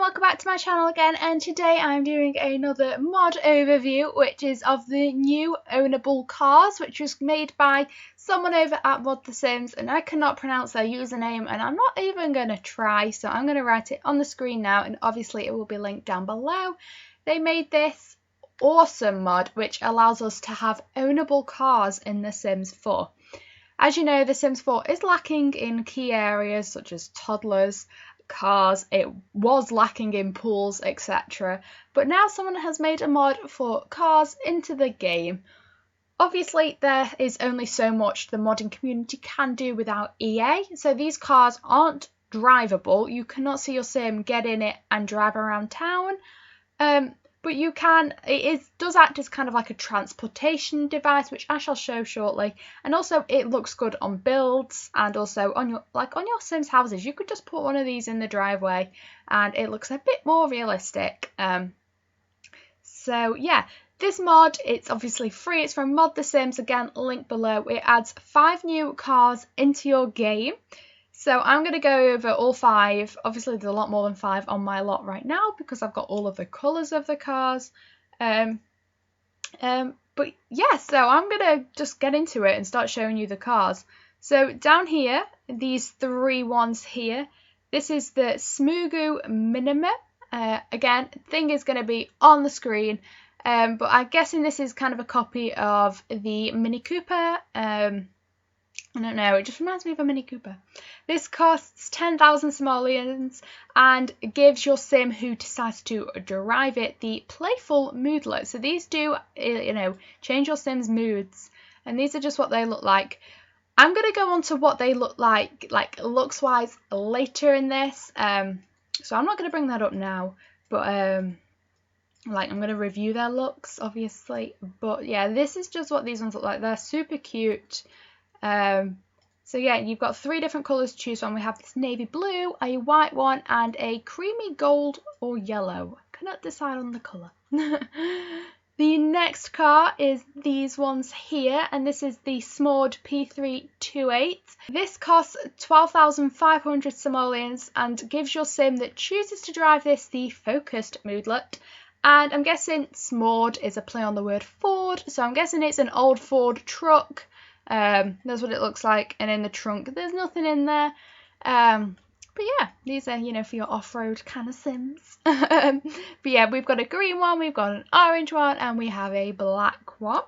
welcome back to my channel again, and today I'm doing another mod overview which is of the new Ownable cars, which was made by someone over at Mod The Sims, and I cannot pronounce their username and I'm not even going to try, so I'm going to write it on the screen now and obviously it will be linked down below. They made this awesome mod which allows us to have ownable cars in The Sims 4. As you know, The Sims 4 is lacking in key areas such as toddlers, cars, it was lacking in pools, etc. But now someone has made a mod for cars into the game. Obviously, there is only so much the modding community can do without EA, so these cars aren't drivable. You cannot see your sim get in it and drive around town. But you can, does act as kind of like a transportation device, which I shall show shortly. And also it looks good on builds and also on your Sims houses. You could just put one of these in the driveway and it looks a bit more realistic. So yeah, this mod, it's obviously free. It's from Mod The Sims, again, link below. It adds 5 new cars into your game. So I'm going to go over all 5. Obviously, there's a lot more than 5 on my lot right now because I've got all of the colours of the cars. But yeah, so I'm going to just get into it and start showing you the cars. So down here, these 3 ones here, this is the Smugu Minima. Again, thing is going to be on the screen. But I'm guessing this is kind of a copy of the Mini Cooper. I don't know, it just reminds me of a Mini Cooper. This costs 10,000 simoleons and gives your sim who decides to drive it the playful moodlet. So these do, change your sim's moods. And these are just what they look like. I'm going to go on to what they look like looks-wise later in this. So I'm not going to bring that up now. But, I'm going to review their looks, obviously. But yeah, this is just what these ones look like. They're super cute. So yeah, you've got 3 different colours to choose from. We have this navy blue, a white one, and a creamy gold or yellow. I cannot decide on the colour. The next car is these ones here, and this is the Smord P328. This costs 12,500 simoleons and gives your sim that chooses to drive this the focused moodlet. And I'm guessing Smord is a play on the word Ford, so I'm guessing it's an old Ford truck. That's what it looks like, and in the trunk there's nothing in there, but yeah, these are for your off-road kind of sims. But yeah, we've got a green one, we've got an orange one, and we have a black one.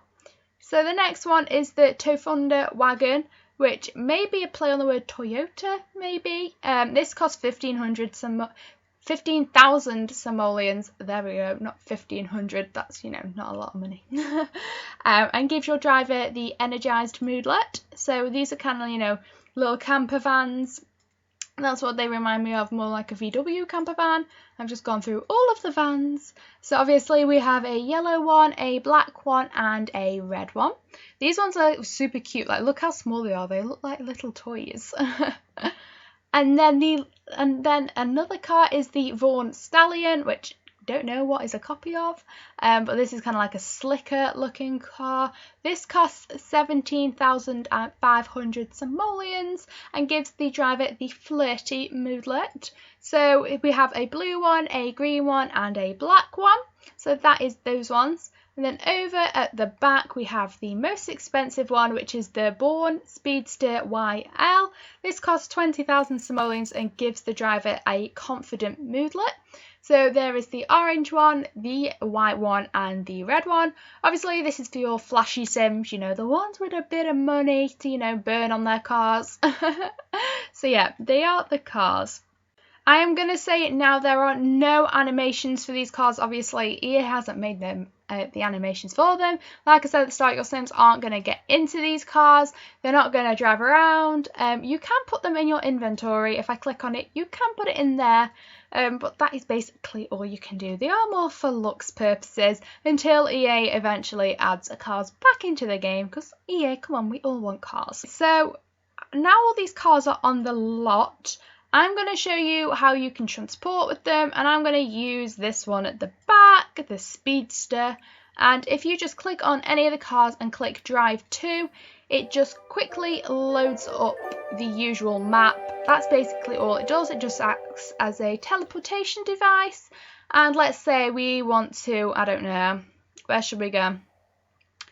So the next one is the Tofunda wagon, which may be a play on the word Toyota, maybe. This costs 15,000 simoleons, there we go, not 1,500, that's, not a lot of money. And gives your driver the energised moodlet. So these are kind of, little camper vans. That's what they remind me of, more like a VW camper van. I've just gone through all of the vans. So obviously we have a yellow one, a black one, and a red one. These ones are super cute, look how small they are, they look like little toys. And then another car is the Vaughan Stallion, which I don't know what is a copy of, but this is kind of like a slicker looking car. This costs 17,500 simoleons and gives the driver the flirty moodlet. So we have a blue one, a green one, and a black one. So that is those ones. And then over at the back, we have the most expensive one, which is the Born Speedster YL. This costs 20,000 simoleons and gives the driver a confident moodlet. So there is the orange one, the white one, and the red one. Obviously, this is for your flashy sims, the ones with a bit of money to, burn on their cars. So yeah, they are the cars. I am going to say it now, there are no animations for these cars. Obviously, EA hasn't made them the animations for them. Like I said at the start, your sims aren't going to get into these cars. They're not going to drive around. You can put them in your inventory. If I click on it, you can put it in there. But that is basically all you can do. They are more for looks purposes until EA eventually adds cars back into the game. Because EA, come on, we all want cars. So now all these cars are on the lot. I'm going to show you how you can transport with them, and I'm going to use this one at the back, the Speedster. And if you just click on any of the cars and click Drive To, it just quickly loads up the usual map. That's basically all it does. It just acts acts as a teleportation device. And let's say we want to, I don't know, where should we go?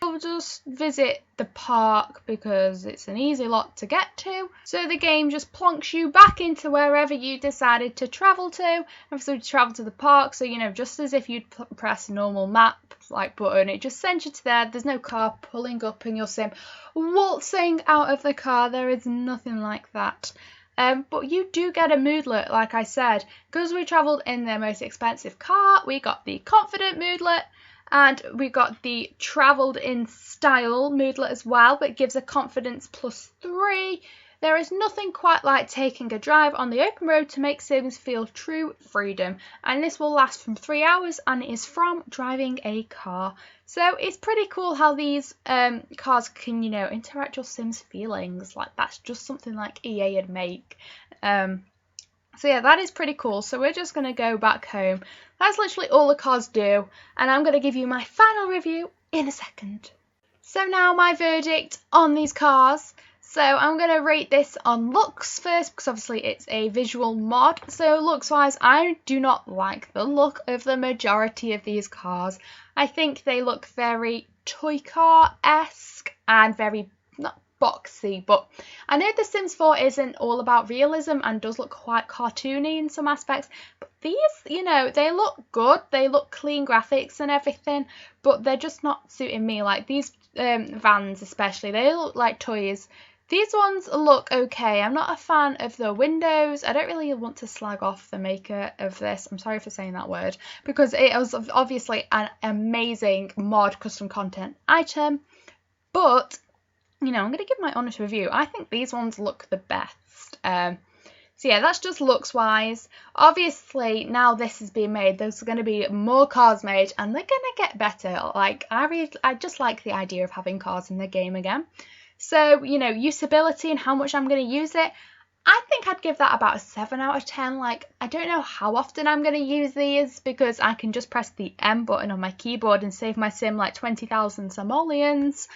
We'll just visit the park because it's an easy lot to get to. So the game just plonks you back into wherever you decided to travel to. And so you travel to the park, so you know, just as if you'd press a normal map like button, it just sends you to there. There's no car pulling up in your sim, waltzing out of the car. There is nothing like that. But you do get a moodlet, like I said. Because we travelled in the most expensive car, we got the confident moodlet, and we got the travelled in style moodlet as well, but gives a confidence +3. There is nothing quite like taking a drive on the open road to make Sims feel true freedom, and this will last from 3 hours and is from driving a car. So it's pretty cool how these cars can, you know, interact your Sims' feelings. Like, that's just something like EA would make. So yeah, that is pretty cool. So we're just going to go back home. That's literally all the cars do, and I'm going to give you my final review in a second. So now my verdict on these cars. So I'm going to rate this on looks first, because obviously it's a visual mod. So looks wise, I do not like the look of the majority of these cars. I think they look very toy car-esque and very, not boxy, but I know The Sims 4 isn't all about realism and does look quite cartoony in some aspects, but these, you know, they look good, they look clean graphics and everything, but they're just not suiting me. Like these vans especially, they look like toys. These ones look okay. I'm not a fan of the windows. I don't really want to slag off the maker of this. I'm sorry for saying that word, because it was obviously an amazing mod custom content item. But, you know, I'm going to give my honest review. I think these ones look the best. So yeah, that's just looks wise. Obviously, now this is being made, there's going to be more cars made, and they're going to get better. Like, I just like the idea of having cars in the game again. So, you know, usability and how much I'm going to use it, I think I'd give that about a 7 out of 10. Like, I don't know how often I'm going to use these, because I can just press the M button on my keyboard and save my sim like 20,000 simoleons,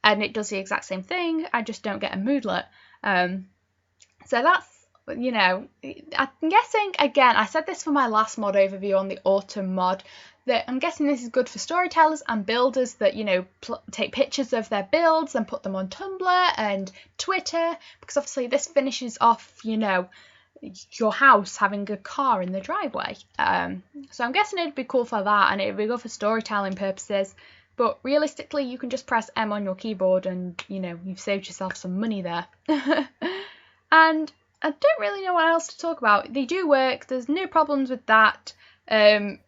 and it does the exact same thing. I just don't get a moodlet. So that's, you know, I'm guessing, again, I said this for my last mod overview on the autumn mod, that I'm guessing this is good for storytellers and builders that, you know, take pictures of their builds and put them on Tumblr and Twitter, because obviously this finishes off, you know, your house having a car in the driveway. So I'm guessing it'd be cool for that, and it'd be good for storytelling purposes. But realistically, you can just press M on your keyboard and, you know, you've saved yourself some money there. And I don't really know what else to talk about. They do work. There's no problems with that. And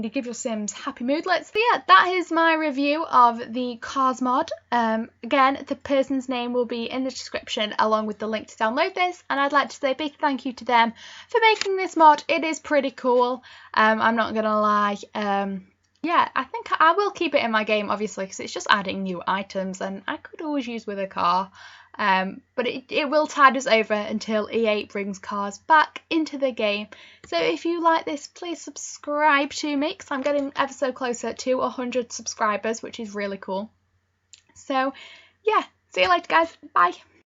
they give your Sims happy moodlets. So yeah, that is my review of the Cars mod. Again, the person's name will be in the description along with the link to download this. And I'd like to say a big thank you to them for making this mod. It is pretty cool. I'm not going to lie. Yeah, I think I will keep it in my game, obviously, because it's just adding new items and I could always use with a car. But it will tide us over until EA brings cars back into the game. So if you like this, please subscribe to me, because I'm getting ever so closer to 100 subscribers, which is really cool. So yeah, see you later guys, bye.